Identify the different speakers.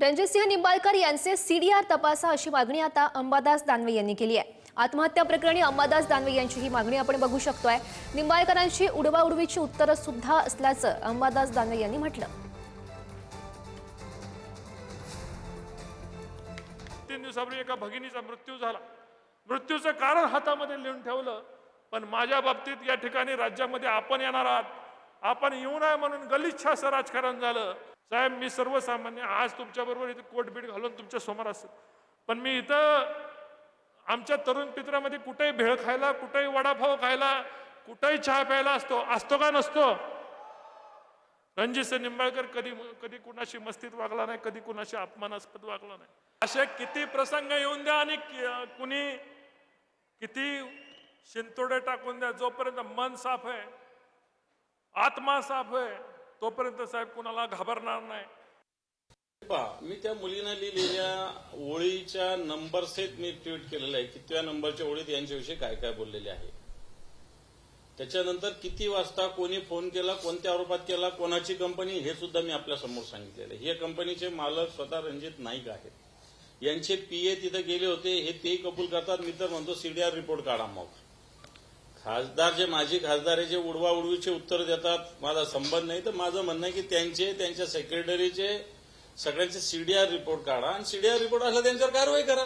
Speaker 1: रणजितसिंह निंबाळकर यांचे सीडीआर तपासा अशी मागणी आता अंबादास दानवे यांनी केली आहे। आत्महत्या प्रकरणी अंबादास दानवे यांची ही मागणी आपण बघू शकतोय। निंबाळकरांची उडवाउडवीची उत्तरं सुद्धा असल्याचं अंबादास दानवे यांनी म्हटलं।
Speaker 2: 3 दिवसापूर्वी एका भगिनीचा मृत्यू झाला। मृत्यूचं कारण हातामध्ये लिहून ठेवलं, पण माझ्या बाबतीत या ठिकाणी राज्यामध्ये आपण येणार आहात, आपण येऊ नये म्हणून गलिच्छ असं राजकारण झालं। साहेब, मी सर्वसामान्य आज तुमच्याबरोबर इथे कोटबीट घालून तुमच्या समोर असेल, पण मी इथं आमच्या तरुण पित्रामध्ये कुठेही भेळ खायला, कुठेही वडापाव खायला, कुठेही चहा प्यायला असतो का नसतो? रणजितसिंह निंबाळकर कधी कुणाशी मस्तीत वागला नाही, कधी कुणाशी अपमानास्पद वागला नाही। असे किती प्रसंग येऊन द्या आणि कुणी किती शिंतोडे टाकून द्या, जोपर्यंत मन साफ आहे, आत्मा साफ आहे, तोपर्यंत साहेब कुणाला घाबरणार नाही।
Speaker 3: मी त्या मुलीनं लिहिलेल्या ओळीच्या नंबर सहित मी ट्विट केलेलं आहे, कितव्या नंबरच्या ओळीत यांच्याविषयी काय काय बोललेले आहे। त्याच्यानंतर किती वाजता कोणी फोन केला, कोणत्या आरोपात केला, कोणाची कंपनी, हे सुद्धा मी आपल्या समोर सांगितलेलं आहे। या कंपनीचे मालक स्वतः रणजित नाईक आहेत, यांचे पीए तिथे गेले होते, हे तेही कबूल करतात। मी तर म्हणतो सीडीआर रिपोर्ट काढा। मग खासदार जे माजी खासदार आहे, जे उडवाउडवीचे उत्तर देतात, माझा संबंध नाही, तर माझं म्हणणं आहे की त्यांच्या सेक्रेटरीचे सगळ्यांचे सीडीआर रिपोर्ट काढा आणि सीडीआर रिपोर्ट असला त्यांच्यावर कारवाई करा।